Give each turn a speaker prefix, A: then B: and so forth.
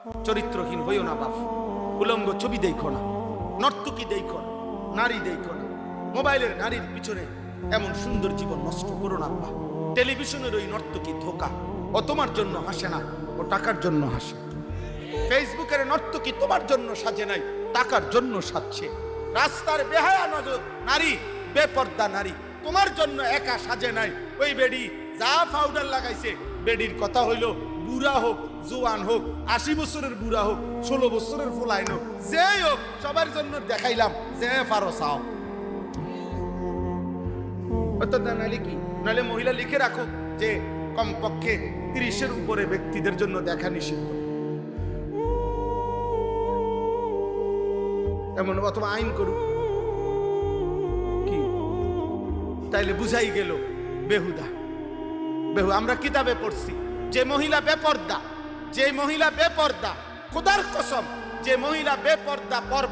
A: চরিত্রহীন হইও না বাপ, উলঙ্গ ছবি দেখো না, নর্তকী দেখো না, নারী দেখো না, মোবাইলের নারীর পিছনে এমন সুন্দর জীবন নষ্ট করো না বাপ। টেলিভিশনের ওই নর্তকী ধোকা, ও তোমার জন্য হাসে না, ও টাকার জন্য হাসে। ফেসবুকের নর্তকী তোমার জন্য সাজে নাই, টাকার জন্য সাজছে। রাস্তার বেহায়া নজর নারী, বেপর্দা নারী তোমার জন্য একা সাজে নাই। ওই বেডি যা পাউডার লাগাইছে, বেডির কথা হইল বুড়া হোক, জোয়ান হোক, 80 বছরের বুড়া হোক, 16 বছরের ফুলাইন হোক, যেই হোক সবার জন্য দেখাইলাম যে পারো চাও। নাহলে কি, নাহলে মহিলা লিখে রাখো যে কমপক্ষে 30-এর উপরে ব্যক্তিদের জন্য দেখা নিষিদ্ধ, এমন অথবা আইন করুক কি, তাইলে বুঝাই গেল বেহুদা। আমরা কিতাবে পড়ছি যে মহিলা বেপর্দা, যে মহিলা বেপর্দা, খোদার কসম, যে মহিলা বেপর্দা পর